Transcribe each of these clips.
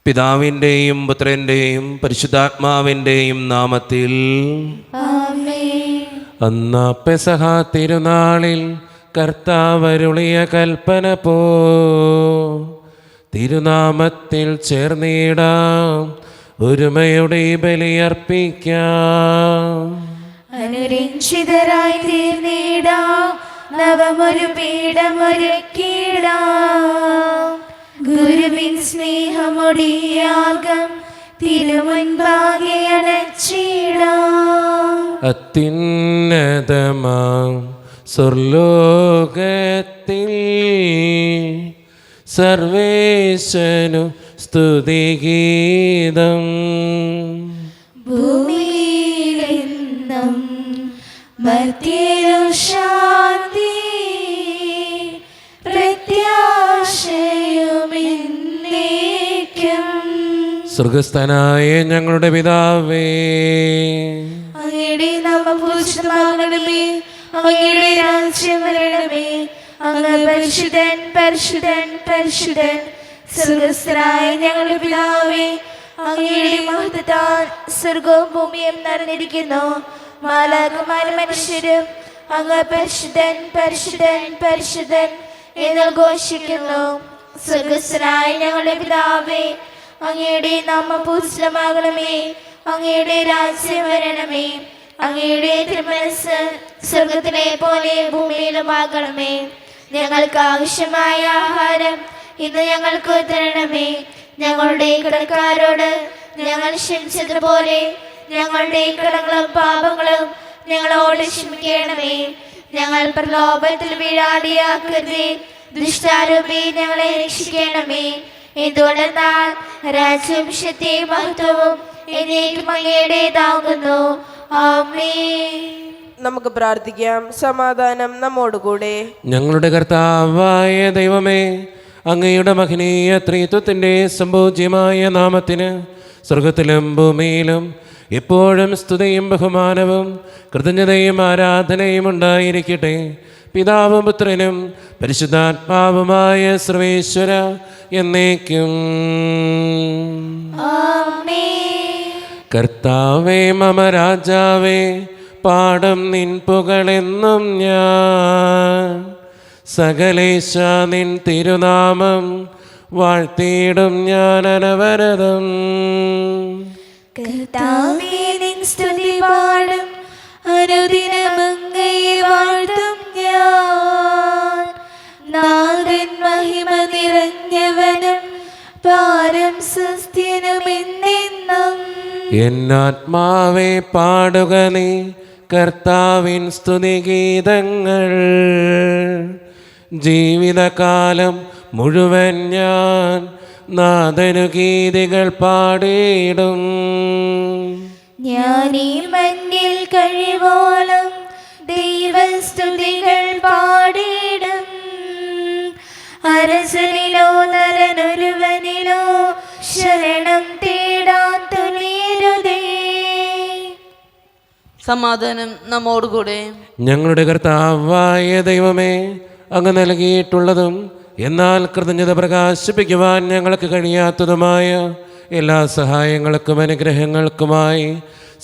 പിതാവിൻ്റെയും പുത്രൻ്റെയും പരിശുദ്ധാത്മാവിൻ്റെയും നാമത്തിൽ ആമേൻ. അന്നാ പെസഹ തിരുനാളിൽ കർത്താവരുളിയ കൽപ്പന പോ തിരുനാമത്തിൽ ചേർന്നിടാം, ഒരുമയുടെ ബലിയർപ്പിക്കാം. അനുരഞ്ജിതരായി തീർന്നിടാം, നവമൊരു പീഠമൊരുക്കിടാം. ഗുരുവിൻ സ്നേഹമൊടിയാകം തിരുമുൻപാകെ അണച്ചിടാം. അത്യുന്നതമാം സ്വർലോകത്തിൽ സർവേശനു സ്തുതിഗീതം. ഭൂമിയിലെന്നും മർത്യനു ശാന്തി, പ്രത്യാശയുമെന്നേക്കും. സ്വർഗസ്ഥനായ ഞങ്ങളുടെ പിതാവേ, അങ്ങയുടെ നാമം പൂജിതമാകണമേ, അങ്ങയുടെ രാജ്യം വരണമേ. അങ്ങ് പരിശുദ്ധൻ പരിശുദ്ധൻ പരിശുദ്ധൻ. സ്വർഗസ്ഥനായ ഞങ്ങളുടെ പിതാവേ, അങ്ങയുടെ മഹത്വത്താൽ സ്വർഗവും ഭൂമിയും നിറഞ്ഞിരിക്കുന്നു. മാലാഖമാരും മനുഷ്യരും അങ്ങ് പരിശുദ്ധൻ പരിശുദ്ധൻ പരിശുദ്ധൻ എന്ന് ഘോഷിക്കുന്നു. സ്വർഗസ്ഥനായ ഞങ്ങളുടെ പിതാവേ, അങ്ങയുടെ നാമം പൂജിതമാകണമേ, അങ്ങയുടെ രാജ്യം വരണമേ. അങ്ങയുടെ തിരുമനസ്സ് സ്വർഗത്തിലെ പോലെ ഭൂമിയിലുമാകണമേ. ഞങ്ങൾക്ക് ആവശ്യമായ ആഹാരം ഇന്ന് ഞങ്ങൾക്ക് തരണമേ. ഞങ്ങളുടെ കടക്കാരോട് ഞങ്ങൾ ക്ഷമിച്ചതുപോലെ ഞങ്ങളുടെ കടങ്ങളും പാപങ്ങളും ഞങ്ങളോട് ക്ഷമിക്കണമേ. ഞങ്ങൾ പ്രലോഭത്തിൽ വീഴാതെയാക്കരുതേ, ദുഷ്ടാരൂപി ഞങ്ങളെ രക്ഷിക്കണമേ. എന്തുകൊണ്ടെന്നാൽ രാജ്യവും ശക്തിയും മഹത്വവും എന്നേക്കും അങ്ങയുടേതാകുന്നു. ആമേൻ. നമുക്ക് പ്രാർത്ഥിക്കാം. സമാധാനം നമ്മോടുകൂടെ. ഞങ്ങളുടെ കർത്താവായ ദൈവമേ, അങ്ങയുടെ മഹനീയ ത്രിത്വത്തിൻ്റെ സംപൂജ്യമായ നാമത്തിന് സ്വർഗത്തിലും ഭൂമിയിലും എപ്പോഴും സ്തുതിയും ബഹുമാനവും കൃതജ്ഞതയും ആരാധനയും ഉണ്ടായിരിക്കട്ടെ. പിതാവും പുത്രനും പരിശുദ്ധാത്മാവുമായ സർവേശ്വര എന്നേക്കും. ആമേൻ. കർത്താവേ മമ രാജാവേ, പാടും നിൻ പുകളെന്നും ഞാൻ. സകലേശ നിൻ തിരുനാമം വാഴ്ത്തിയിടും ഞാൻ അനവരതം. കർത്താവേ, നിൻ സ്തുതി പാടും, അനുദിനം അങ്ങയെ വാഴ്ത്തും ഞാൻ. നാഥൻ മഹിമ നിറഞ്ഞവനും പാരം സുസ്ഥിരമെന്നെന്നും. എന്നാത്മാവേ പാടുക നീ കർത്താവിൻ സ്തുതിഗീതങ്ങൾ. ജീവിതകാലം മുഴുവൻ ഞാൻ നാഥനു ഗീതികൾ പാടിയിടും. ഞാൻ ഈ മണ്ണിൽ കഴിവോളം ദൈവസ്തുതികൾ പാടിയിടും. അരസനിലോ നരനൊരുവനിലോ ശരണം തേടാൻ തുനിയരുതേ. സമാധാനം നമ്മോടുകൂടെ. ഞങ്ങളുടെ കർത്താവായ ദൈവമേ, അങ്ങ് നൽകിയിട്ടുള്ളതും എന്നാൽ കൃതജ്ഞത പ്രകാശിപ്പിക്കുവാൻ ഞങ്ങൾക്ക് കഴിയാത്തതുമായ എല്ലാ സഹായങ്ങൾക്കും അനുഗ്രഹങ്ങൾക്കുമായി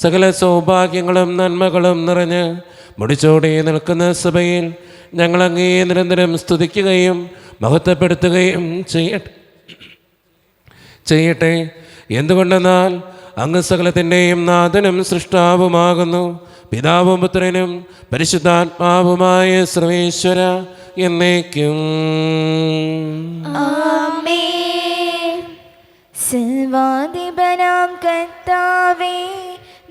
സകല സൗഭാഗ്യങ്ങളും നന്മകളും നിറഞ്ഞ് മുടിച്ചോടി നിൽക്കുന്ന സഭയിൽ ഞങ്ങൾ അങ്ങേ നിരന്തരം സ്തുതിക്കുകയും മഹത്വപ്പെടുത്തുകയും ചെയ്യട്ടെ. എന്തുകൊണ്ടെന്നാൽ അങ്ങ് സകലത്തിൻ്റെയും നാഥനും സൃഷ്ടാവുമാകുന്നു. പിതാവും പുത്രനും പരിശുദ്ധാത്മാവുമായ സർവേശ്വര എന്നേക്കും. ആമേൻ. സർവാധിപനാം കർത്താവേ,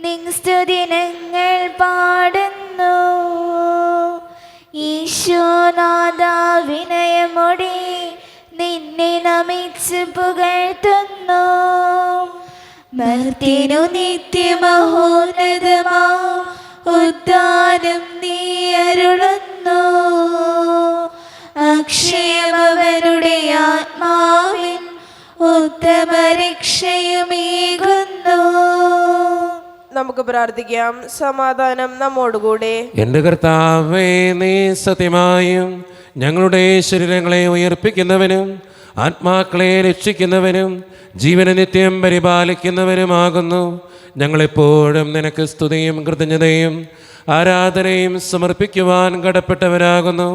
നിൻ സ്തുതി ഞങ്ങൾ പാടുന്നു. ഈശോനാഥ, വിനയമോടെ നിന്നെ നമിച്ച് പുകഴ്ത്തുന്നു. മർത്യനു നിത്യമഹോന്നതമാ ഉദ്ധാനം നീ അരുളുന്നു. അക്ഷയമവനുടെ ആത്മാവിൻ ഉത്തമ രക്ഷയുമേകുന്നു. നമുക്ക് പ്രാർത്ഥിക്കാം. സമാധാനം നമ്മോടുകൂടെ. എൻ്റെ കർത്താവേ, നീ സത്യമായും ഞങ്ങളുടെ ശരീരങ്ങളെ ഉയർപ്പിക്കുന്നവനും ആത്മാക്കളെ രക്ഷിക്കുന്നവനും ജീവന നിത്യം പരിപാലിക്കുന്നവനുമാകുന്നു. ഞങ്ങളെപ്പോഴും നിനക്ക് സ്തുതിയും കൃതജ്ഞതയും ആരാധനയും സമർപ്പിക്കുവാൻ കടപ്പെട്ടവരാകുന്നു.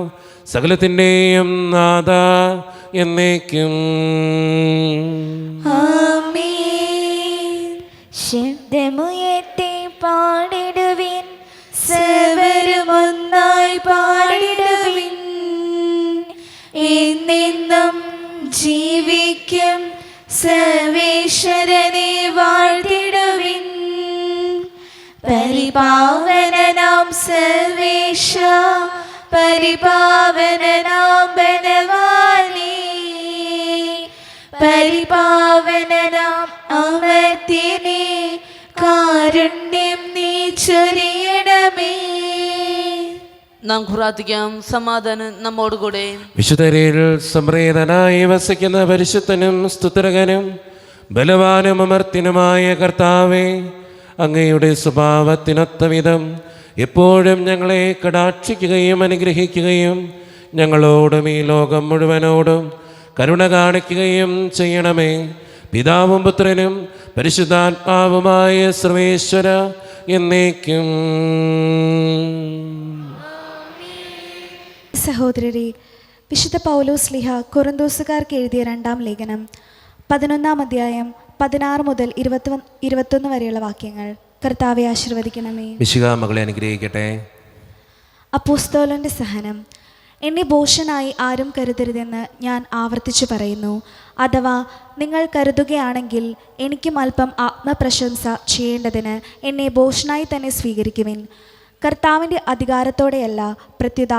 സകലത്തിൻ്റെയും നാഥ എന്നേക്കും. ആമേൻ. ശബ്ദമുയർത്തി പാടിടുവിൻ, സർവ്വരും ഒന്നായി പാടിടുവിൻ. എന്നെന്നും ജീവിക്കും സർവേശ്വരനെ വാഴ്ത്തിടുവിൻ. പരിപാവനനാം സർവേശ, പരിപാവനനാം ബലവാനേ, പരിപാവനനാം അമർത്യനേ, കാരുണ്യം നീ ചൊരിയണമേ. നാം പ്രാർത്ഥിക്കാം. സമാധാനം നമ്മോടുകൂടെ. വിശുദ്ധരിൽ സംപ്രീതനായി വസിക്കുന്ന പരിശുദ്ധനും സ്തുതിരകനും ബലവാനും അമർത്യനുമായ കർത്താവേ, അങ്ങയുടെ സ്വഭാവത്തിനൊത്ത വിധം എപ്പോഴും ഞങ്ങളെ കടാക്ഷിക്കുകയും അനുഗ്രഹിക്കുകയും ഞങ്ങളോടും ഈ ലോകം മുഴുവനോടും കരുണ കാണിക്കുകയും ചെയ്യണമേ. പിതാവും പുത്രനും പരിശുദ്ധാത്മാവുമായ സർവേശ്വര എന്നേക്കും. സഹോദരരെ, വിശുദ്ധ പൗലോസ് ശ്ലീഹ കൊറിന്തോസുകാർക്ക് എഴുതിയ 2-ാം ലേഖനം 11-ാം അധ്യായം 16 മുതൽ 21 വരെയുള്ള വാക്യങ്ങൾ. കർത്താവെ ആശീർവദിക്കണമേ. മിശിഹാ മകളെ അനുഗ്രഹിക്കട്ടെ. അപ്പോസ്തലന്റെ സഹനം. എന്നെ ഭോഷനായി ആരും കരുതരുതെന്ന് ഞാൻ ആവർത്തിച്ചു പറയുന്നു. അഥവാ നിങ്ങൾ കരുതുകയാണെങ്കിൽ എനിക്കും അല്പം ആത്മപ്രശംസ ചെയ്യേണ്ടതിന് എന്നെ ഭോഷനായി തന്നെ സ്വീകരിക്കുവിൻ. കർത്താവിൻ്റെ അധികാരത്തോടെയല്ല, പ്രത്യുത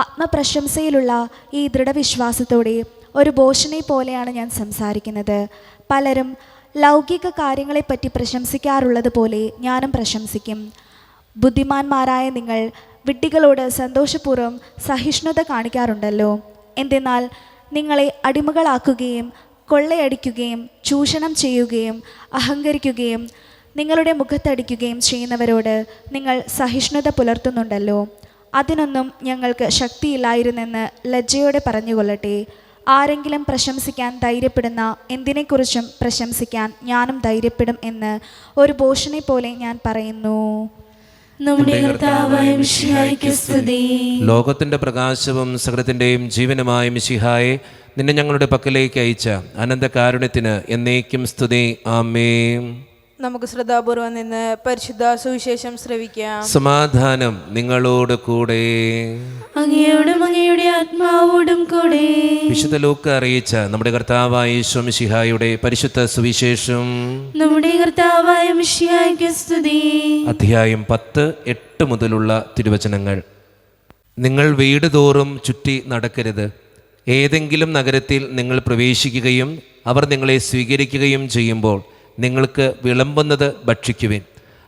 ആത്മപ്രശംസയിലുള്ള ഈ ദൃഢവിശ്വാസത്തോടെ ഒരു ഭോഷനെ പോലെയാണ് ഞാൻ സംസാരിക്കുന്നത്. പലരും ലൗകിക കാര്യങ്ങളെപ്പറ്റി പ്രശംസിക്കാറുള്ളത് പോലെ ഞാനും പ്രശംസിക്കും. ബുദ്ധിമാന്മാരായ നിങ്ങൾ വിഡ്ഢികളോട് സന്തോഷപൂർവ്വം സഹിഷ്ണുത കാണിക്കാറുണ്ടല്ലോ. എന്തെന്നാൽ നിങ്ങളെ അടിമകളാക്കുകയും കൊള്ളയടിക്കുകയും ചൂഷണം ചെയ്യുകയും അഹങ്കരിക്കുകയും നിങ്ങളുടെ മുഖത്തടിക്കുകയും ചെയ്യുന്നവരോട് നിങ്ങൾ സഹിഷ്ണുത പുലർത്തുന്നുണ്ടല്ലോ. അതിനൊന്നും ഞങ്ങൾക്ക് ശക്തിയില്ലായിരുന്നെന്ന് ലജ്ജയോടെ പറഞ്ഞുകൊള്ളട്ടെ. ആരെങ്കിലും പ്രശംസിക്കാൻ ധൈര്യപ്പെടുന്ന എന്തിനെക്കുറിച്ചും പ്രശംസിക്കാൻ ഞാനും ധൈര്യപ്പെടും എന്ന് ഒരു ഭോഷനെ പോലെ ഞാൻ പറയുന്നു. നമ്മുടെ കർത്താവായ മിശിഹായ്ക്ക് സ്തുതി. ലോകത്തിൻ്റെ പ്രകാശവും സകലത്തിൻ്റെയും ജീവനുമായ മിശിഹായെ, നിന്നെ ഞങ്ങളുടെ പക്കലേക്ക് അയച്ച അനന്തകാരുണ്യത്തിന് എന്നേക്കും സ്തുതി. ആമേൻ. നമുക്ക് ശ്രദ്ധാപൂർവം നിന്ന് പരിശുദ്ധ സുവിശേഷം ശ്രവിക്കാം. സമാധാനം നിങ്ങളോട് കൂടെ. അങ്ങയോടും അങ്ങയുടെ ആത്മാവോടും കൂടെ. വിശുദ്ധ ലൂക്ക അറിയിച്ച നമ്മുടെ കർത്താവായ യേശു മിശിഹായുടെ പരിശുദ്ധ സുവിശേഷം. നമ്മുടെ കർത്താവായ മിശിഹായ്ക്ക് സ്തുതി. അധ്യായം 10:8 മുതലുള്ള തിരുവചനങ്ങൾ. നിങ്ങൾ വീട് തോറും ചുറ്റി നടക്കരുത്. ഏതെങ്കിലും നഗരത്തിൽ നിങ്ങൾ പ്രവേശിക്കുകയും അവർ നിങ്ങളെ സ്വീകരിക്കുകയും ചെയ്യുമ്പോൾ നിങ്ങൾക്ക് വിളമ്പുന്നത് ഭക്ഷിക്കുവിൻ.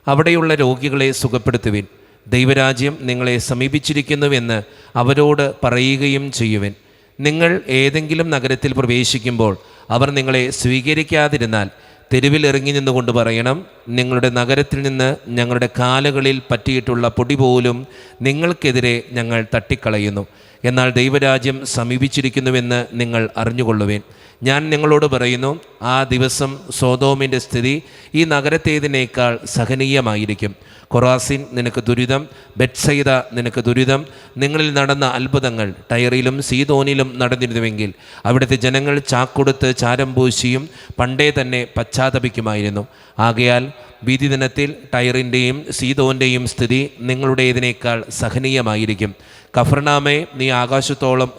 അവിടെയുള്ള രോഗികളെ സുഖപ്പെടുത്തുവിൻ. ദൈവരാജ്യം നിങ്ങളെ സമീപിച്ചിരിക്കുന്നുവെന്ന് അവരോട് പറയുകയും ചെയ്യുവിൻ. നിങ്ങൾ ഏതെങ്കിലും നഗരത്തിൽ പ്രവേശിക്കുമ്പോൾ അവർ നിങ്ങളെ സ്വീകരിക്കാതിരുന്നാൽ തെരുവിൽ ഇറങ്ങി നിന്നുകൊണ്ട് പറയണം, നിങ്ങളുടെ നഗരത്തിൽ നിന്ന് ഞങ്ങളുടെ കാലുകളിൽ പറ്റിയിട്ടുള്ള പൊടി പോലും നിങ്ങൾക്കെതിരെ ഞങ്ങൾ തട്ടിക്കളയുന്നു. എന്നാൽ ദൈവരാജ്യം സമീപിച്ചിരിക്കുന്നുവെന്ന് നിങ്ങൾ അറിഞ്ഞുകൊള്ളുവേൻ. ഞാൻ നിങ്ങളോട് പറയുന്നു, ആ ദിവസം സോദോമിൻ്റെ സ്ഥിതി ഈ നഗരത്തേതിനേക്കാൾ സഹനീയമായിരിക്കും. കൊറാസിൻ നിനക്ക് ദുരിതം, ബെത്സയിദ നിനക്ക് ദുരിതം. നിങ്ങളിൽ നടന്ന അത്ഭുതങ്ങൾ ടയറിലും സീദോനിലും നടന്നിരുന്നുവെങ്കിൽ അവിടുത്തെ ജനങ്ങൾ ചാക്കൊടുത്ത് ചാരം പൂശിയും പണ്ടേ തന്നെ പശ്ചാത്തപിക്കുമായിരുന്നു. ആകയാൽ വിധി ദിനത്തിൽ ടയറിൻ്റെയും സീദോൻ്റെയും സ്ഥിതി നിങ്ങളുടേതിനേക്കാൾ സഹനീയമായിരിക്കും. കഫർനാമേ, നീ ആകാശത്തോളം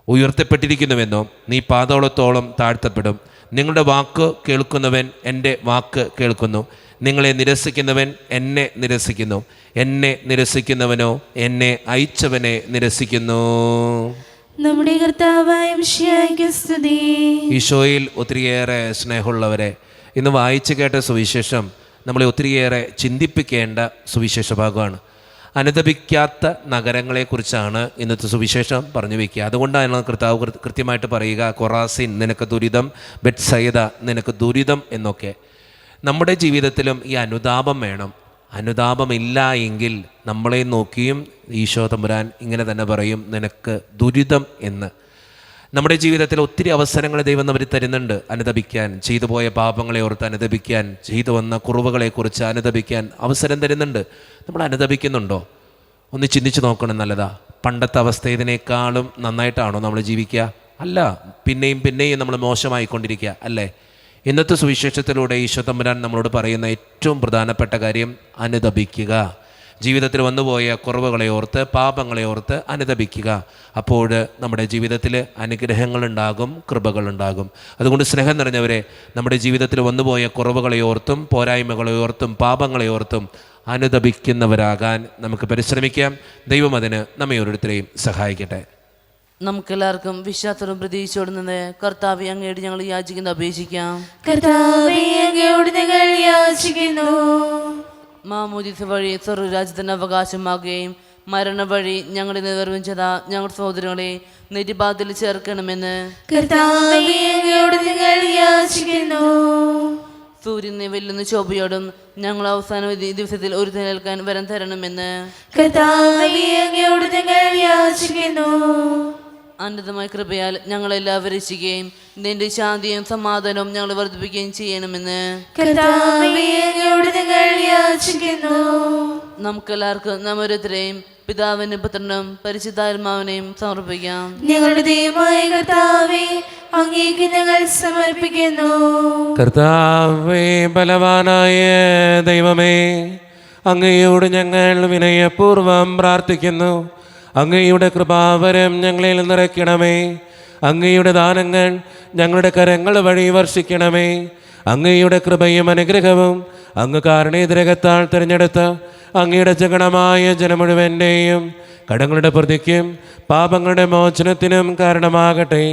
ഉയർത്തപ്പെട്ടിരിക്കുന്നുവെന്നോ നീ പാതാളത്തോളം താഴ്ത്തപ്പെടും. നിങ്ങളുടെ വാക്ക് കേൾക്കുന്നവൻ എൻ്റെ വാക്ക് കേൾക്കുന്നു. നിങ്ങളെ നിരസിക്കുന്നവൻ എന്നെ നിരസിക്കുന്നു. എന്നെ നിരസിക്കുന്നവനോ എന്നെ അയച്ചവനെ നിരസിക്കുന്നു. നമ്മുടെ കർത്താവായ മിശിഹായ്ക്ക് സ്തുതി. ഈശോയിൽ ഒത്തിരിയേറെ സ്നേഹമുള്ളവരെ, ഇന്ന് വായിച്ചു കേട്ട സുവിശേഷം നമ്മളെ ഒത്തിരിയേറെ ചിന്തിപ്പിക്കേണ്ട സുവിശേഷ ഭാഗമാണ്. അനുദപിക്കാത്ത നഗരങ്ങളെക്കുറിച്ചാണ് ഇന്നത്തെ സുവിശേഷം പറഞ്ഞു വയ്ക്കുക. അതുകൊണ്ടാണ് കർത്താവ് കൃത്യമായിട്ട് പറയുക, കൊറാസിൻ നിനക്ക് ദുരിതം, ബെത്സയിദ നിനക്ക് ദുരിതം എന്നൊക്കെ. നമ്മുടെ ജീവിതത്തിലും ഈ അനുതാപം വേണം. അനുതാപമില്ല എങ്കിൽ നമ്മളെ നോക്കിയും ഈശോ തമ്പുരാൻ ഇങ്ങനെ തന്നെ പറയും, നിനക്ക് ദുരിതം എന്ന്. നമ്മുടെ ജീവിതത്തിൽ ഒത്തിരി അവസരങ്ങൾ ദൈവം അവർ തരുന്നുണ്ട് അനുതപിക്കാൻ, ചെയ്തു പോയ പാപങ്ങളെ ഓർത്ത് അനുതപിക്കാൻ, ചെയ്തു വന്ന കുറവുകളെക്കുറിച്ച് അനുതപിക്കാൻ അവസരം തരുന്നുണ്ട്. നമ്മൾ അനുതപിക്കുന്നുണ്ടോ? ഒന്ന് ചിന്തിച്ച് നോക്കണം. നല്ലതാ. പണ്ടത്തെ അവസ്ഥ ഇതിനേക്കാളും നന്നായിട്ടാണോ നമ്മൾ ജീവിക്കുക? അല്ല, പിന്നെയും പിന്നെയും നമ്മൾ മോശമായിക്കൊണ്ടിരിക്കുക അല്ലേ? ഇന്നത്തെ സുവിശേഷത്തിലൂടെ ഈശോ തമ്പുരാൻ നമ്മളോട് പറയുന്ന ഏറ്റവും പ്രധാനപ്പെട്ട കാര്യം അനുതപിക്കുക. ജീവിതത്തിൽ വന്നുപോയ കുറവുകളെ ഓർത്ത്, പാപങ്ങളെ ഓർത്ത് അനുതപിക്കുക. അപ്പോൾ നമ്മുടെ ജീവിതത്തിൽ അനുഗ്രഹങ്ങളുണ്ടാകും, കൃപകളുണ്ടാകും. അതുകൊണ്ട് സ്നേഹം നിറഞ്ഞവരെ, നമ്മുടെ ജീവിതത്തിൽ വന്നുപോയ കുറവുകളെ ഓർത്തും, പോരായ്മകളെ ഓർത്തും, പാപങ്ങളെ ഓർത്തും അനുതപിക്കുന്നവരാകാൻ നമുക്ക് പരിശ്രമിക്കാം. ദൈവം അതിന് നമ്മെ ഓരോരുത്തരെയും സഹായിക്കട്ടെ. നമുക്കെല്ലാവർക്കും വിശ്വാസത്തോടും പ്രതീക്ഷയോടും നിന്ന് കർത്താവേ അങ്ങയോട് ഞങ്ങൾ യാചിക്കുന്നു, അപേക്ഷിക്കാം. കർത്താവേ, അങ്ങയോട് ഞങ്ങൾ യാചിക്കുന്നു. മാമോദിസ വഴി സ്വർഗരാജ്യത്തിന് അവകാശമാകുകയും മരണ വഴി ഞങ്ങളെ നിർവഹിച്ചത ഞങ്ങളുടെ സഹോദരങ്ങളെ നിരുപാധിൽ ചേർക്കണമെന്ന് കർത്താവേ, അങ്ങയോട് ഞങ്ങൾ യാചിക്കുന്നു. സൂര്യനെ വെല്ലുന്ന ശോഭയോടും ഞങ്ങൾ അവസാന ദിവസത്തിൽ ഒരു നിൽക്കാൻ വരം തരണമെന്ന് കർത്താവേ, അങ്ങയോട് ഞങ്ങൾ യാചിക്കുന്നു. അനന്തമായ കൃപയാൽ ഞങ്ങളെല്ലാവരും രക്ഷിക്കുകയും നിന്റെ ശാന്തിയും സമാധാനവും ഞങ്ങൾ വർദ്ധിപ്പിക്കുകയും ചെയ്യണമെന്ന് കർത്താവേ, അങ്ങയോട് ഞങ്ങൾ യാചിക്കുന്നു. നമുക്കെല്ലാവർക്കും നാം ഓരോരുത്തരെയും പിതാവിനും പുത്രനും പരിശുദ്ധാത്മാവിനെയും സമർപ്പിക്കാം. ഞങ്ങളുടെ ദൈവമായ കർത്താവേ, അങ്ങേക്ക് ഞങ്ങൾ സമർപ്പിക്കുന്നു. കർത്താവേ, ബലവാനായ ദൈവമേ, അങ്ങയോട് ഞങ്ങൾ വിനയപൂർവം പ്രാർത്ഥിക്കുന്നു. അങ്ങയുടെ കൃപാവരം ഞങ്ങളിൽ നിറയ്ക്കണമേ. അങ്ങയുടെ ദാനങ്ങൾ ഞങ്ങളുടെ കരങ്ങൾ വഴി വർഷിക്കണമേ. അങ്ങയുടെ കൃപയും അനുഗ്രഹവും അങ്ങ് കാരണേതരകത്താൽ തിരഞ്ഞെടുത്ത അങ്ങയുടെ ജഗണമായ ജനം മുഴുവൻ്റെയും കടങ്ങളുടെ പ്രതിക്കും പാപങ്ങളുടെ മോചനത്തിനും കാരണമാകട്ടെ.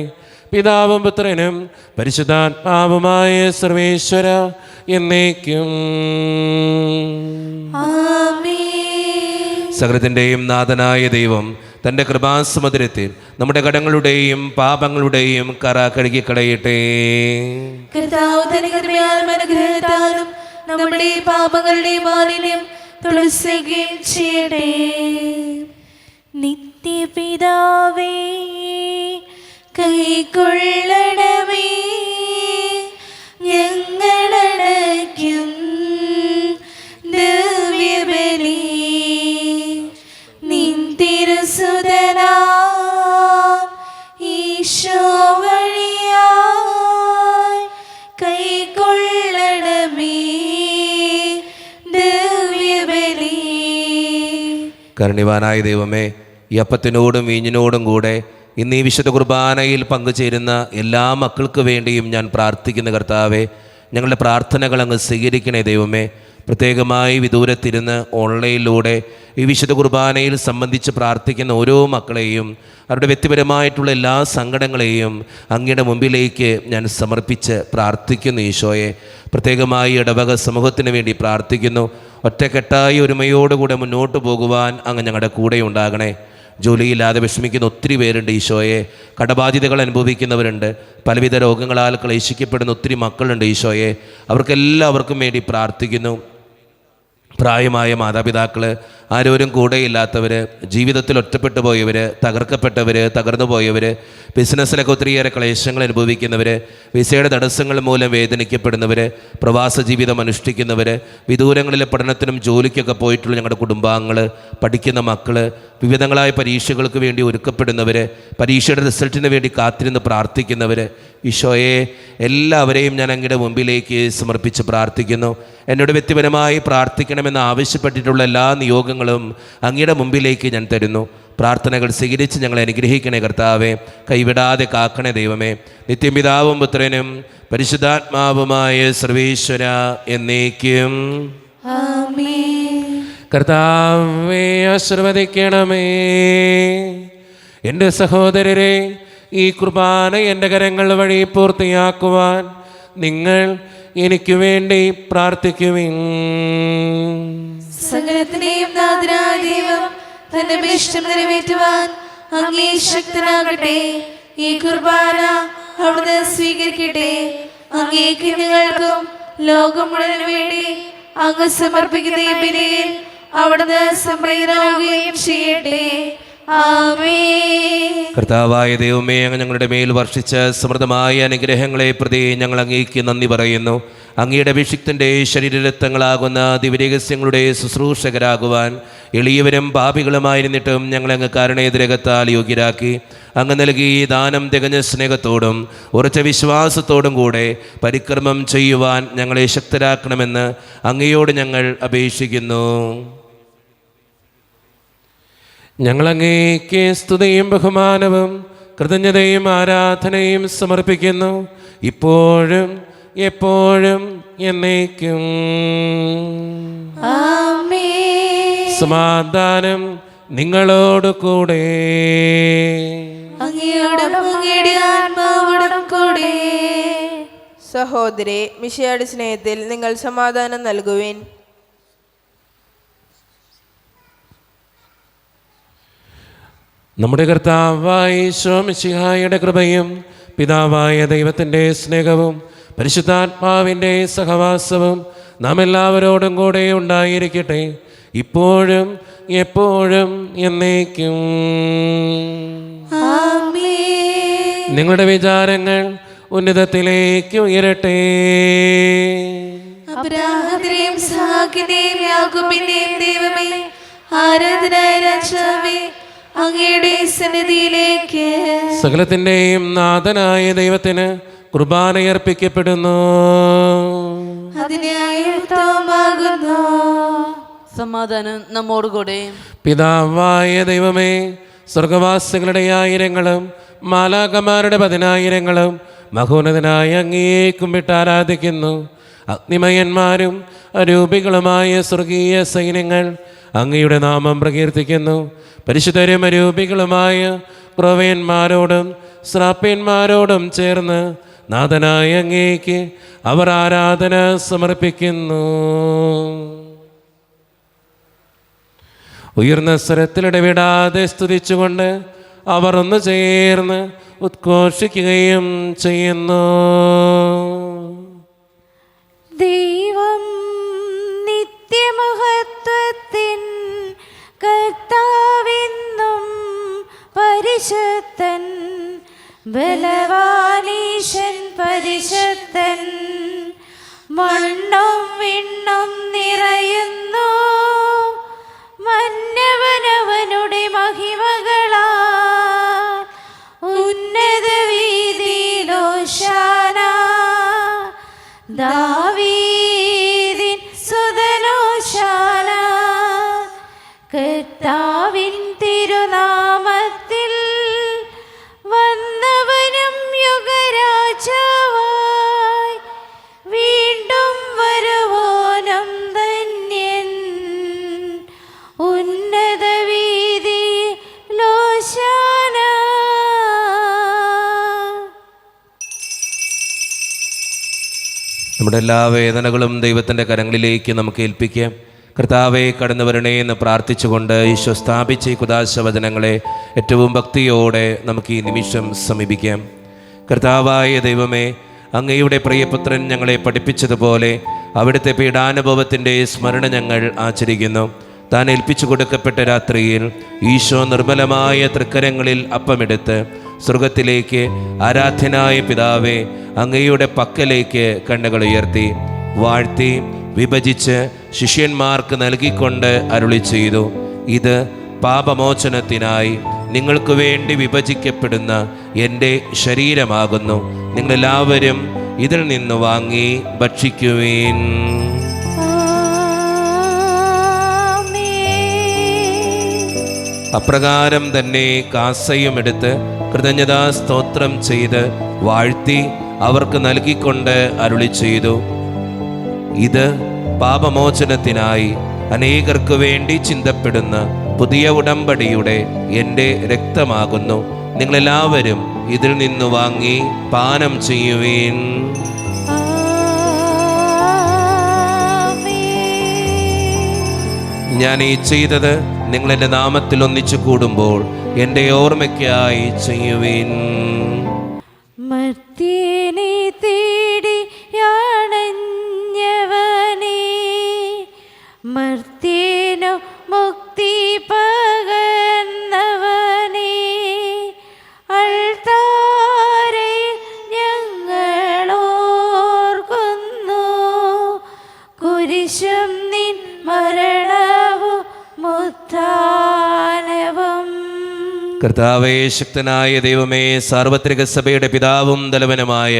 പിതാവും പുത്രനും പരിശുദ്ധാത്മാവുമായ സർവേശ്വര എന്നേക്കും. സകലത്തിൻ്റെയും നാഥനായ ദൈവം തൻ്റെ കൃപാസമുദ്രത്തിൽ നമ്മുടെ കടങ്ങളുടെയും പാപങ്ങളുടെയും കറ കഴുകിക്കളയട്ടെ. കർത്താവ് തന്റെ കൃപയാലും അനുഗ്രഹത്താലും നമ്മുടെ പാപങ്ങളുടെ മാലിന്യം തുളസിക്കുകയും ചെയ്യട്ടെ. നിത്യപിതാവേ, കൈക്കൊള്ളണമേ ഞങ്ങളടയ്ക്കും ദിവ്യബലി. നിൻ തിരുസുതനാ ഈശോ വഴിയായി കൈക്കൊള്ളണമേ ദിവ്യബലി. കരുണിവാനായ ദൈവമേ, ഈ അപ്പത്തിനോടും വീഞ്ഞിനോടും കൂടെ ഇന്ന് ഈ വിശുദ്ധ കുർബാനയിൽ പങ്കുചേരുന്ന എല്ലാ മക്കൾക്ക് വേണ്ടിയും ഞാൻ പ്രാർത്ഥിക്കുന്ന കർത്താവേ, ഞങ്ങളുടെ പ്രാർത്ഥനകൾ അങ്ങ് സ്വീകരിക്കണേ ദൈവമേ. പ്രത്യേകമായി വിദൂരത്തിരുന്ന് ഓൺലൈനിലൂടെ ഈ വിശുദ്ധ കുർബാനയിൽ സംബന്ധിച്ച് പ്രാർത്ഥിക്കുന്ന ഓരോ മക്കളെയും അവരുടെ വ്യക്തിപരമായിട്ടുള്ള എല്ലാ സങ്കടങ്ങളെയും അങ്ങയുടെ മുമ്പിലേക്ക് ഞാൻ സമർപ്പിച്ച് പ്രാർത്ഥിക്കുന്നു. ഈശോയെ, പ്രത്യേകമായി ഇടവക സമൂഹത്തിന് വേണ്ടി പ്രാർത്ഥിക്കുന്നു. ഒറ്റക്കെട്ടായി ഒരുമയോടുകൂടെ മുന്നോട്ട് പോകുവാൻ അങ്ങ് ഞങ്ങളുടെ കൂടെ ഉണ്ടാകണേ. ജോലിയില്ലാതെ വിഷമിക്കുന്ന ഒത്തിരി പേരുണ്ട് ഈശോയെ. കടബാധ്യതകൾ അനുഭവിക്കുന്നവരുണ്ട്. പലവിധ രോഗങ്ങളാൽ ക്ലേശിക്കപ്പെടുന്ന ഒത്തിരി മക്കളുണ്ട് ഈശോയെ. അവർക്കെല്ലാവർക്കും വേണ്ടി പ്രാർത്ഥിക്കുന്നു. പ്രായമായ മാതാപിതാക്കൾ, ആരോരും കൂടെയില്ലാത്തവർ, ജീവിതത്തിൽ ഒറ്റപ്പെട്ടു പോയവർ, തകർക്കപ്പെട്ടവർ, തകർന്നു പോയവർ, ബിസിനസ്സിലൊക്കെ ഒത്തിരിയേറെ ക്ലേശങ്ങൾ അനുഭവിക്കുന്നവർ, വിസയുടെ തടസ്സങ്ങൾ മൂലം വേദനിക്കപ്പെടുന്നവർ, പ്രവാസ ജീവിതം അനുഷ്ഠിക്കുന്നവർ, വിദൂരങ്ങളിലെ പഠനത്തിനും ജോലിക്കൊക്കെ പോയിട്ടുള്ള ഞങ്ങളുടെ കുടുംബാംഗങ്ങൾ, പഠിക്കുന്ന മക്കൾ, വിവിധങ്ങളായ പരീക്ഷകൾക്ക് വേണ്ടി ഒരുക്കപ്പെടുന്നവർ, പരീക്ഷയുടെ റിസൾട്ടിന് വേണ്ടി കാത്തിരുന്ന് പ്രാർത്ഥിക്കുന്നവർ, ഈശോയെ എല്ലാവരെയും ഞാൻ അങ്ങയുടെ മുമ്പിലേക്ക് സമർപ്പിച്ച് പ്രാർത്ഥിക്കുന്നു. എന്നോട് വ്യക്തിപരമായി പ്രാർത്ഥിക്കണമെന്ന് ആവശ്യപ്പെട്ടിട്ടുള്ള എല്ലാ നിയോഗങ്ങളും അങ്ങയുടെ മുമ്പിലേക്ക് ഞാൻ തരുന്നു. പ്രാർത്ഥനകൾ സ്വീകരിച്ച് ഞങ്ങളെ അനുഗ്രഹിക്കണേ കർത്താവേ. കൈവിടാതെ കാക്കണേ ദൈവമേ. നിത്യപിതാവും പുത്രനും പരിശുദ്ധാത്മാവുമായ സർവേശ്വര എന്നേക്കും. കർത്താവേ, ആശീർവദിക്കണമേ. എൻ്റെ സഹോദരരെ, ഈ കുർബാന എൻ്റെ കരങ്ങൾ വഴി പൂർത്തിയാക്കുവാൻ നിങ്ങൾ എനിക്ക് വേണ്ടി പ്രാർത്ഥിക്കുവിൻ. സകലത്തിനെയും നാഥനായ ദൈവം തന്റെ ഇഷ്ടം നിറവേറ്റുവാൻ അങ്ങേ ശക്തനാകട്ടെ. ഈ കുർബാന അവിടുന്ന് സ്വീകരിക്കട്ടെ. അങ്ങേക്ക് ഞങ്ങൾക്കും ലോകം മുഴുവനും വേണ്ടി അങ്ങ് സമർപ്പിക്കുന്ന ഈ ബലിയിൽ അവിടുന്ന് സംപ്രീതനാവുകയും ചെയ്യട്ടെ. ആമേൻ. കർത്താവായ ദൈവമേ, അങ്ങ് ഞങ്ങളുടെ മേൽ വർഷിച്ച സമൃദ്ധമായ അനുഗ്രഹങ്ങളെ പ്രതി ഞങ്ങൾ അങ്ങേക്ക് നന്ദി പറയുന്നു. അങ്ങയുടെ അഭിഷിക്തൻ്റെ ശരീരരക്തങ്ങളാകുന്ന ദിവ്യരഹസ്യങ്ങളുടെ ശുശ്രൂഷകരാകുവാൻ എളിയവരും പാപികളുമായിരുന്നിട്ടും ഞങ്ങളങ്ങ് കാരുണേതിരകത്താൽ യോഗ്യരാക്കി. അങ്ങ് നൽകി ഈ ദാനം തികഞ്ഞ സ്നേഹത്തോടും ഉറച്ച വിശ്വാസത്തോടും കൂടെ പരിക്രമം ചെയ്യുവാൻ ഞങ്ങളെ ശക്തരാക്കണമെന്ന് അങ്ങയോട് ഞങ്ങൾ അപേക്ഷിക്കുന്നു. ഞങ്ങളങ്ങേക്ക് സ്തുതിയും ബഹുമാനവും കൃതജ്ഞതയും ആരാധനയും സമർപ്പിക്കുന്നു, ഇപ്പോഴും എപ്പോഴും എന്നേക്കും. ആമേൻ. സമാധാനം നിങ്ങളോട് കൂടെ. അങ്ങയോടും അങ്ങയുടെ ആത്മാവോടും കൂടെ. സഹോദരി, മിശിഹായുടെ സ്നേഹത്തിൽ നിങ്ങൾ സമാധാനം നൽകുവിൻ. നമ്മുടെ കർത്താവായ ഈശോ മിശിഹായുടെ കൃപയും പിതാവായ ദൈവത്തിൻ്റെ സ്നേഹവും പരിശുദ്ധാത്മാവിൻ്റെ സഹവാസവും നാം എല്ലാവരോടും കൂടെ ഉണ്ടായിരിക്കട്ടെ, ഇപ്പോഴും എപ്പോഴും എന്നേക്കും. ആമേൻ. നിങ്ങളുടെ വിചാരങ്ങൾ ഉന്നതത്തിലേക്ക് ഉയരട്ടെ. അബ്രാഹത്തിന്റെയും ഇസ്ഹാക്കിന്റെയും യാക്കോബിന്റെയും ദൈവമേ, ആരാധനായ രാജാവേ, അങ്ങയുടെ സന്നിധിയിലേക്ക് സകലത്തിൻ്റെയും നാഥനായ ദൈവത്തിന് കുർബാനയർപ്പിക്കപ്പെടുന്നു. അതിനായുക്തമാകുന്നു. സമാധാനം നമ്മോടുകൂടെ. പിതാവായ ദൈവമേ, സ്വർഗവാസികളുടെ ആയിരങ്ങളും മാലാകമാരുടെ 10,000ങ്ങളും മഹോന്നതനായ അങ്ങയെ കുമ്പിട്ട് ആരാധിക്കുന്നു. അഗ്നിമയന്മാരും അരൂപികളുമായ സ്വർഗീയ സൈന്യങ്ങൾ അങ്ങയുടെ നാമം പ്രകീർത്തിക്കുന്നു. പരിശുദ്ധരും അരൂപികളുമായ ക്രോവ്യന്മാരോടും ശ്രാപ്യന്മാരോടും ചേർന്ന് നാഥനായ അങ്ങേക്ക് അവർ ആരാധന സമർപ്പിക്കുന്നു. ഉയർന്ന സ്വരത്തിലിടവിടാതെ സ്തുതിച്ചുകൊണ്ട് അവർ ഒന്ന് ചേർന്ന് ഉദ്ഘോഷിക്കുകയും ചെയ്യുന്നു. ദൈവം നിത്യമഹത്വത്തിൻ കർത്താവെന്നും പരിശുദ്ധൻ, ബലവാനീശൻ പരിശുദ്ധൻ. മണ്ണും വിണ്ണും നിറയുന്നു മന്നവനവനുടെ മഹിമകളാ. ഉന്നത വീതിയിലോശാന, ദാവീദിൻ സുതനോശാന. കർത്താവിൻ തിരുനാമത്തിൽ വന്നവനും യുഗരാജാവായി വീണ്ടും വരുവോനും ധന്യൻ. ഉന്നത വീതിയിലോശാന. നമ്മുടെ എല്ലാ വേദനകളും ദൈവത്തിൻ്റെ കരങ്ങളിലേക്ക് നമുക്ക് ഏൽപ്പിക്കാം. കർത്താവെ, കടന്നു വരണേ എന്ന് പ്രാർത്ഥിച്ചുകൊണ്ട് ഈശോ സ്ഥാപിച്ച ഈ കുദാശ വചനങ്ങളെ ഏറ്റവും ഭക്തിയോടെ നമുക്ക് ഈ നിമിഷം സമീപിക്കാം. കർത്താവായ ദൈവമേ, അങ്ങയുടെ പ്രിയപുത്രൻ ഞങ്ങളെ പഠിപ്പിച്ചതുപോലെ അവിടുത്തെ പീഡാനുഭവത്തിൻ്റെ സ്മരണ ഞങ്ങൾ ആചരിക്കുന്നു. താൻ ഏൽപ്പിച്ചു കൊടുക്കപ്പെട്ട രാത്രിയിൽ ഈശോ നിർമ്മലമായ തൃക്കരങ്ങളിൽ അപ്പമെടുത്ത് സ്വർഗത്തിലേക്ക് ആരാധ്യനായ പിതാവേ അങ്ങയുടെ പക്കലേക്ക് കണ്ണുകൾ ഉയർത്തി വാഴ്ത്തി വിഭജിച്ച് ശിഷ്യന്മാർക്ക് നൽകിക്കൊണ്ട് അരുളി ചെയ്തു, ഇത് പാപമോചനത്തിനായി നിങ്ങൾക്ക് വേണ്ടി വിഭജിക്കപ്പെടുന്ന എൻ്റെ ശരീരമാകുന്നു. നിങ്ങളെല്ലാവരും ഇതിൽ നിന്ന് വാങ്ങി ഭക്ഷിക്കുവീൻ. അപ്രകാരം തന്നെ കാസയും എടുത്ത് കൃതജ്ഞതാ സ്തോത്രം ചെയ്ത് വാഴ്ത്തി അവർക്ക് നൽകിക്കൊണ്ട് അരുളി ചെയ്തു, ഇത് പാപമോചനത്തിനായി അനേകർക്ക് വേണ്ടി ചിന്തപ്പെടുന്ന പുതിയ ഉടമ്പടിയുടെ എൻ്റെ രക്തമാകുന്നു. നിങ്ങളെല്ലാവരും ഇതിൽ നിന്ന് വാങ്ങി പാനം ചെയ്യുവീൻ. ഞാൻ ഈ ചെയ്തത് നിങ്ങളെൻ്റെ നാമത്തിൽ ഒന്നിച്ചു കൂടുമ്പോൾ എൻ്റെ ഓർമ്മയ്ക്കായി ചെയ്യുവീൻ. മർത്യനെ തേടിയാണഞ്ഞവനേ, മർത്യനു മുക്തി പകർന്നവനേ, മരണവും ഉത്ഥാനവും. കർത്താവേ, ശക്തനായ ദൈവമേ, സാർവത്രിക സഭയുടെ പിതാവും തലവനുമായ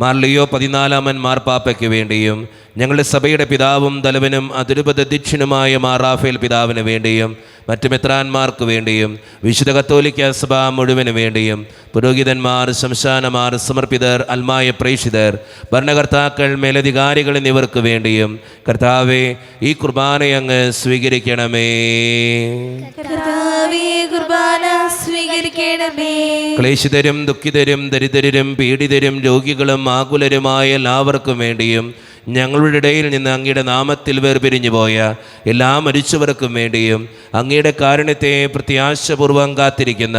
മാർ ലിയോ 14 മാർപ്പാപ്പയ്ക്ക് വേണ്ടിയും ഞങ്ങളുടെ സഭയുടെ പിതാവും തലവനും അതിരൂപത അധ്യക്ഷനുമായ മാർ റാഫേൽ പിതാവിന് വേണ്ടിയും മറ്റ് മെത്രാന്മാർക്ക് വേണ്ടിയും വിശുദ്ധ കത്തോലിക്ക സഭ മുഴുവന് വേണ്ടിയും പുരോഹിതന്മാർ, ശംശാനമാർ, സമർപ്പിതർ, അൽമായ പ്രേക്ഷിതർ, ഭരണകർത്താക്കൾ, മേലധികാരികൾ എന്നിവർക്ക് വേണ്ടിയും കർത്താവേ, ഈ കുർബാനയങ്ങ് സ്വീകരിക്കണമേ. കുർബാന സ്വീകരിക്കണമേ. ക്ലേശിതരും ദുഃഖിതരും ദരിദ്രരും പീഡിതരും രോഗികളും ആകുലരുമായ എല്ലാവർക്കും വേണ്ടിയും ഞങ്ങളുടെ ഇടയിൽ നിന്ന് അങ്ങയുടെ നാമത്തിൽ വേർപിരിഞ്ഞു പോയ എല്ലാ മരിച്ചവർക്കും വേണ്ടിയും അങ്ങയുടെ കാരുണ്യത്തെ പ്രത്യാശപൂർവ്വം കാത്തിരിക്കുന്ന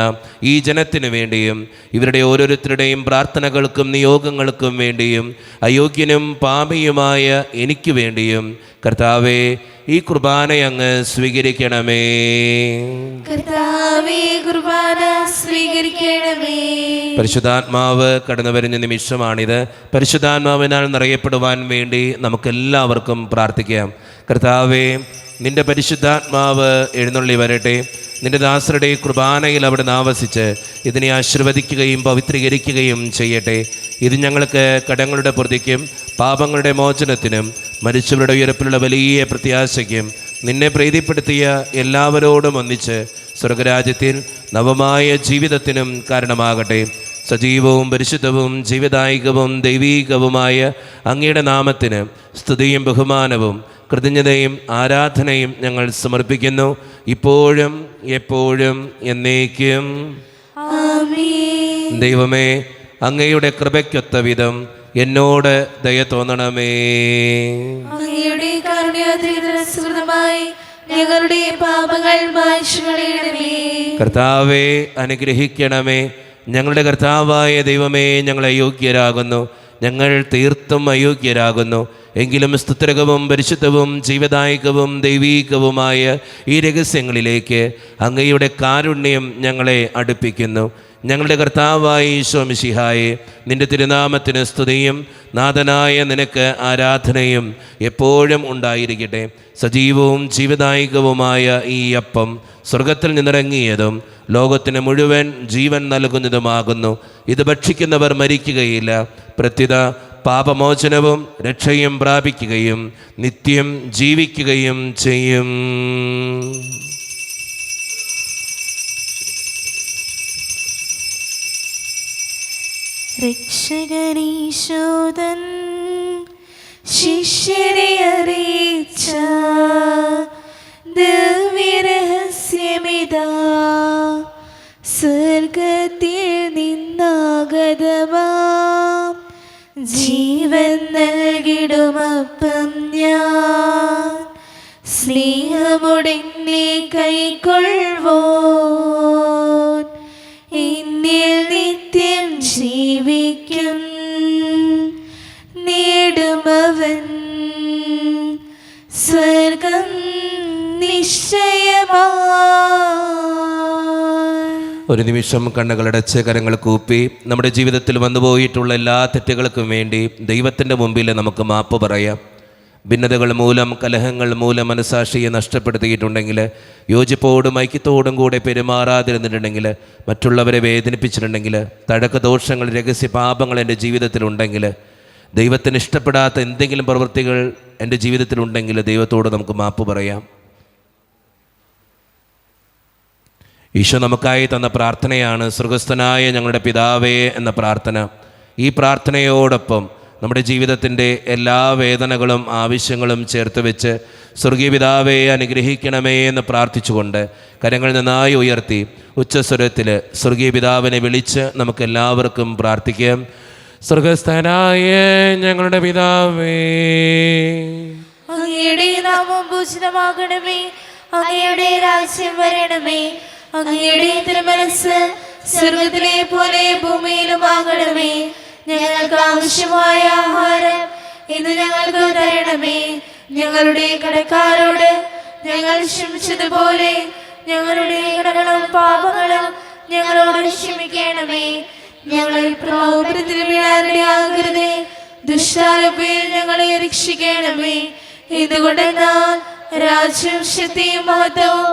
ഈ ജനത്തിനു വേണ്ടിയും ഇവരുടെ ഓരോരുത്തരുടെയും പ്രാർത്ഥനകൾക്കും നിയോഗങ്ങൾക്കും വേണ്ടിയും അയോഗ്യനും പാപിയുമായ എനിക്ക് വേണ്ടിയും കർത്താവേ, ഈ കുർബാനയങ്ങ് സ്വീകരിക്കണമേ. കർത്താവേ, കുർബാന സ്വീകരിക്കണമേ. പരിശുദ്ധാത്മാവ് കടന്നു വരുന്ന നിമിഷമാണിത്. പരിശുദ്ധാത്മാവിനാൽ നിറയപ്പെടുവാൻ വേണ്ടി നമുക്കെല്ലാവർക്കും പ്രാർത്ഥിക്കാം. കർത്താവേ, നിന്റെ പരിശുദ്ധാത്മാവ് എഴുന്നള്ളി വരട്ടെ. നിന്റെ ദാസരുടെ കുർബാനയിൽ അവിടെ ആവസിച്ച് ഇതിനെ ആശീർവദിക്കുകയും പവിത്രീകരിക്കുകയും ചെയ്യട്ടെ. ഇത് ഞങ്ങൾക്ക് കടങ്ങളുടെ പ്രതിക്കും പാപങ്ങളുടെ മോചനത്തിനും മരിച്ചവരുടെ ഉയർപ്പിലുള്ള വലിയ പ്രത്യാശയ്ക്കും നിന്നെ പ്രീതിപ്പെടുത്തിയ എല്ലാവരോടും ഒന്നിച്ച് സ്വർഗരാജ്യത്തിൽ നവമായ ജീവിതത്തിനും കാരണമാകട്ടെ. സജീവവും പരിശുദ്ധവും ജീവദായികവും ദൈവീകവുമായ അങ്ങയുടെ നാമത്തിന് സ്തുതിയും ബഹുമാനവും കൃതജ്ഞതയും ആരാധനയും ഞങ്ങൾ സമർപ്പിക്കുന്നു, ഇപ്പോഴും എപ്പോഴും എന്നേക്കും. ആമേൻ. ദൈവമേ, അങ്ങയുടെ കൃപയ്ക്കൊത്ത വിധം എന്നോട് ദയ തോന്നണമേ. അങ്ങയുടെ കാരുണ്യാതിരസ്മൃതമായി ഞങ്ങളുടെ പാപങ്ങൾ മായ്ച്ചു കളയണമേ. കർത്താവെ, അനുഗ്രഹിക്കണമേ. ഞങ്ങളുടെ കർത്താവായ ദൈവമേ, ഞങ്ങൾ അയോഗ്യരാകുന്നു, ഞങ്ങൾ തീർത്തും അയോഗ്യരാകുന്നു. എങ്കിലും സ്തുത്യർഹവും പരിശുദ്ധവും ജീവദായകവും ദൈവീകവുമായ ഈ രഹസ്യങ്ങളിലേക്ക് അങ്ങയുടെ കാരുണ്യം ഞങ്ങളെ അടുപ്പിക്കുന്നു. ഞങ്ങളുടെ കർത്താവായ ഈശോ മിശിഹായെ, നിന്റെ തിരുനാമത്തിന് സ്തുതിയും നാഥനായ നിനക്ക് ആരാധനയും എപ്പോഴും ഉണ്ടായിരിക്കട്ടെ. സജീവവും ജീവദായകവുമായ ഈ അപ്പം സ്വർഗത്തിൽ നിന്നിറങ്ങിയതും ലോകത്തിന് മുഴുവൻ ജീവൻ നൽകുന്നതുമാകുന്നു. ഇത് ഭക്ഷിക്കുന്നവർ മരിക്കുകയില്ല, പ്രത്യുത പാപമോചനവും രക്ഷയും പ്രാപിക്കുകയും നിത്യം ജീവിക്കുകയും ചെയ്യും. രക്ഷകനീശോദൻ ശിഷ്യരെ അറിയിച്ച ദിവ്യരഹസ്യമിതാ, സ്വർഗത്തിൽ നിന്നാഗതമാം ജീവൻ നൽകിടുമപ്പം ഞാൻ, സ്നേഹമുടനെ കൈക്കൊള്ളുവോൻ എന്നിൽ നിത്യം ജീവിക്കും, നേടുമവൻ സ്വർഗം നിശ്ചയമായി. ഒരു നിമിഷം കണ്ണുകളടച്ച് കരങ്ങൾ കൂപ്പി നമ്മുടെ ജീവിതത്തിൽ വന്നുപോയിട്ടുള്ള എല്ലാ തെറ്റുകൾക്കും വേണ്ടി ദൈവത്തിൻ്റെ മുമ്പിൽ നമുക്ക് മാപ്പ് പറയാം. ഭിന്നതകൾ മൂലം, കലഹങ്ങൾ മൂലം മനസാക്ഷിയെ നഷ്ടപ്പെടുത്തിയിട്ടുണ്ടെങ്കിൽ, യോജിപ്പോടും ഐക്യത്തോടും കൂടെ പെരുമാറാതിരുന്നിട്ടുണ്ടെങ്കിൽ, മറ്റുള്ളവരെ വേദനിപ്പിച്ചിട്ടുണ്ടെങ്കിൽ, തഴക്ക ദോഷങ്ങൾ, രഹസ്യ പാപങ്ങൾ എൻ്റെ ജീവിതത്തിലുണ്ടെങ്കിൽ, ദൈവത്തിന് ഇഷ്ടപ്പെടാത്ത എന്തെങ്കിലും പ്രവൃത്തികൾ എൻ്റെ ജീവിതത്തിലുണ്ടെങ്കിൽ ദൈവത്തോട് നമുക്ക് മാപ്പ് പറയാം. ഈശോ നമുക്കായി തന്ന പ്രാർത്ഥനയാണ് സ്വർഗസ്ഥനായ ഞങ്ങളുടെ പിതാവേ എന്ന പ്രാർത്ഥന. ഈ പ്രാർത്ഥനയോടൊപ്പം നമ്മുടെ ജീവിതത്തിൻ്റെ എല്ലാ വേദനകളും ആവശ്യങ്ങളും ചേർത്ത് വെച്ച് സ്വർഗീയ പിതാവേ അനുഗ്രഹിക്കണമേ എന്ന് പ്രാർത്ഥിച്ചുകൊണ്ട് കരങ്ങൾ നന്നായി ഉയർത്തി ഉച്ചസ്വരത്തിൽ സ്വർഗീയ പിതാവിനെ വിളിച്ച് നമുക്കെല്ലാവർക്കും പ്രാർത്ഥിക്കാം. സ്വർഗസ്ഥനായ ഞങ്ങളുടെ പിതാവേ, അങ്ങയുടെ നാമം പൂജിതമാകണമേ, അങ്ങയുടെ രാജ്യം വരണമേ, അങ്ങയുടെ തിരുമനസ്സ് സ്വർഗത്തിലെ പോലെ ഭൂമിയിലുമാകണമേ. ഞങ്ങൾക്ക് ആവശ്യമായ ആഹാരം ഇന്ന് ഞങ്ങൾക്ക് തരണമേ. ഞങ്ങളുടെ കടക്കാരോട് ഞങ്ങൾ ക്ഷമിച്ചതുപോലെ ഞങ്ങളുടെ കടങ്ങളും പാപങ്ങളും ഞങ്ങളോട് ക്ഷമിക്കണമേ. ഞങ്ങളെ പ്രലോഭനത്തിൽ വീഴാനിടയാകരുതേ, ദുഷ്ടാരൂപയിൽ ഞങ്ങളെ രക്ഷിക്കണമേ. ഇതുകൊണ്ടെന്നാൽ രാജ്യവും ശക്തിയും മഹത്വവും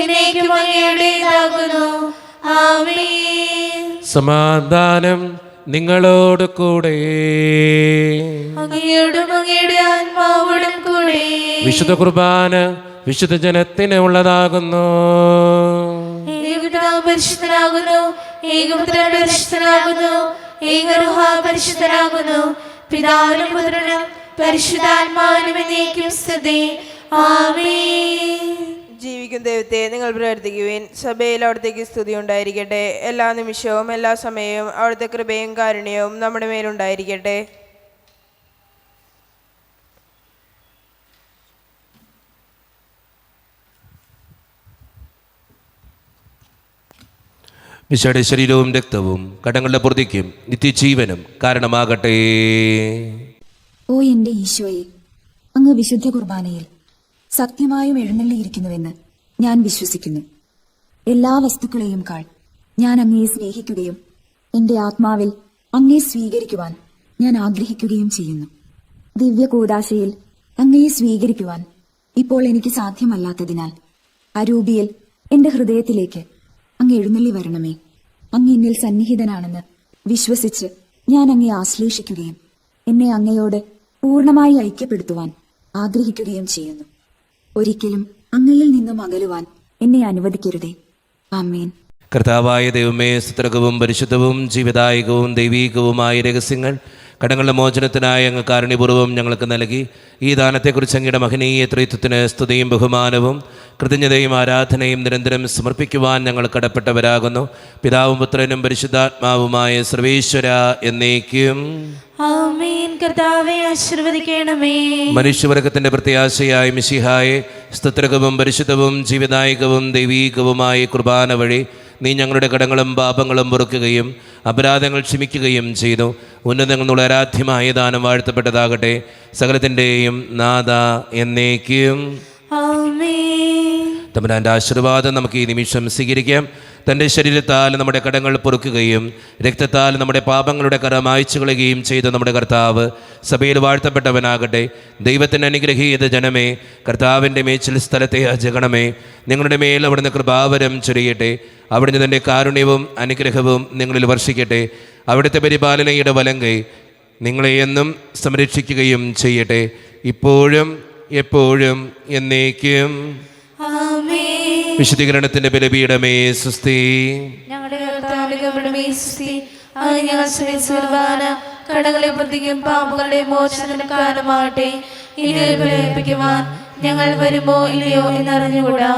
എന്നേക്കും അങ്ങയുടേതാകുന്നു. ആമേൻ. സമാധാനം നിങ്ങളോട് കൂടെ. അങ്ങയോടും അങ്ങയുടെ ആത്മാവോടും കൂടെ. വിശുദ്ധ കുർബാന വിശുദ്ധ ജനത്തിന് ഉള്ളതാകുന്നു. ഏകപിതാവ് പരിശുദ്ധനാകുന്നു, ഏകപുത്രൻ പരിശുദ്ധനാകുന്നു, ഏകരൂഹ പരിശുദ്ധനാകുന്നു. പിതാവിനും പുത്രനും പരിശുദ്ധാത്മാവിനും എന്നേക്കും സ്തുതി. ആമേൻ. ജീവിക്കുന്ന ദൈവത്തെ നിങ്ങൾ പ്രാർത്ഥിക്കുവിൻ. സഭയിൽ അവിടത്തേക്ക് സ്തുതി ഉണ്ടായിരിക്കട്ടെ. എല്ലാ നിമിഷവും എല്ലാ സമയവും അവിടുത്തെ കൃപയും കാരുണ്യവും നമ്മുടെ മേലുണ്ടായിരിക്കട്ടെ. വിശുദ്ധ ശരീരവും രക്തവും കടങ്ങളുടെ പൂർത്തിക്കും നിത്യജീവനും കാരണമാകട്ടെ. ഓ എന്റെ ഈശോയെ, അങ്ങ് വിശുദ്ധ കുർബാനയിൽ സത്യമായും എഴുന്നള്ളിയിരിക്കുന്നുവെന്ന് ഞാൻ വിശ്വസിക്കുന്നു. എല്ലാ വസ്തുക്കളെയും കാൾ ഞാൻ അങ്ങയെ സ്നേഹിക്കുകയും എന്റെ ആത്മാവിൽ അങ്ങയെ സ്വീകരിക്കുവാൻ ഞാൻ ആഗ്രഹിക്കുകയും ചെയ്യുന്നു. ദിവ്യ കൂദാശയിൽ അങ്ങയെ സ്വീകരിക്കുവാൻ ഇപ്പോൾ എനിക്ക് സാധ്യമല്ലാത്തതിനാൽ അരൂപിയിൽ എന്റെ ഹൃദയത്തിലേക്ക് അങ്ങ് എഴുന്നള്ളി വരണമേ. അങ്ങ് എന്നിൽ സന്നിഹിതനാണെന്ന് വിശ്വസിച്ച് ഞാൻ അങ്ങയെ ആശ്ലേഷിക്കുകയും എന്നെ അങ്ങയോട് പൂർണ്ണമായി ഐക്യപ്പെടുത്തുവാൻ ആഗ്രഹിക്കുകയും ചെയ്യുന്നു. ഒരിക്കലും അങ്ങയിൽ നിന്നും അകലുവാൻ എന്നെ അനുവദിക്കരുതേ. ആമേൻ. കർത്താവായ ദൈവമേ, സ്തുത്രകവും പരിശുദ്ധവും ജീവദായകവും ദൈവീകവുമായ രഹസ്യങ്ങൾ കടങ്ങളുടെ മോചനത്തിനായി അങ്ങ് കാരുണ്യപൂർവ്വം ഞങ്ങൾക്ക് നൽകി. ഈ ദാനത്തെക്കുറിച്ച് അങ്ങയുടെ മഹനീയ ത്രിത്വത്തിന് സ്തുതിയും ബഹുമാനവും കൃതജ്ഞതയും ആരാധനയും നിരന്തരം സമർപ്പിക്കുവാൻ ഞങ്ങൾ കടപ്പെട്ടവരാകുന്നു. പിതാവും പുത്രനും പരിശുദ്ധാത്മാവുമായ സർവേശ്വര എന്നേക്കും ആമേൻ. കർത്താവേ ആശീർവദിക്കണമേ. മനുഷ്യവർഗത്തിന്റെ പ്രത്യാശയായ മിശിഹായെ, സ്തുത്രകവും പരിശുദ്ധവും ജീവദായകവും ദൈവീകവുമായ കുർബാന വഴി നീ ഞങ്ങളുടെ കടങ്ങളും പാപങ്ങളും പൊറുക്കുകയും അപരാധങ്ങൾ ക്ഷമിക്കുകയും ചെയ്തു. ഉന്നതങ്ങളുള്ള ആരാധ്യമായ ദാനം വാഴ്ത്തപ്പെട്ടതാകട്ടെ. സകലത്തിൻ്റെയും നാഥ എന്നേക്കും ആമേൻ. തമ്പുരാൻ്റെ ആശീർവാദം നമുക്ക് ഈ നിമിഷം സ്വീകരിക്കാം. തൻ്റെ ശരീരത്താൽ നമ്മുടെ കടങ്ങൾ പൊറുക്കുകയും രക്തത്താൽ നമ്മുടെ പാപങ്ങളുടെ കറ മായ്ച്ചു കളയുകയും ചെയ്ത നമ്മുടെ കർത്താവ് സഭയിൽ വാഴ്ത്തപ്പെട്ടവനാകട്ടെ. ദൈവത്തിന് അനുഗ്രഹീത ജനമേ, കർത്താവിൻ്റെ മേച്ചിൽ സ്ഥലത്തെ അജഗണമേ, നിങ്ങളുടെ മേൽ അവിടുന്ന് കൃപാവരം ചൊരിയട്ടെ. അവിടുന്ന് തൻ്റെ കാരുണ്യവും അനുഗ്രഹവും നിങ്ങളിൽ വർഷിക്കട്ടെ. അവിടുത്തെ പരിപാലനയുടെ വലങ്കൈ നിങ്ങളെ എന്നും സംരക്ഷിക്കുകയും ചെയ്യട്ടെ, ഇപ്പോഴും എപ്പോഴും എന്നേക്കും. ആമേൻ. വിശുദ്ധീകരണത്തിന്റെ ബലിപീഠമേ സ്വസ്തി. ഞങ്ങളുടെ കർത്താവിന്റെ കരുണമേ സ്തുതി. അങ്ങ് ഞങ്ങൾ ശ്രമിച്ച കുർബാന കടങ്ങളെ പ്രതിക്കും പാപങ്ങളുടെ മോചനത്തിന് കാരണമാകട്ടെ. ഇനി ബലിയർപ്പിക്കുവാൻ ഞങ്ങൾ വരുമോ ഇല്ലയോ എന്നറിഞ്ഞുകൂടാ.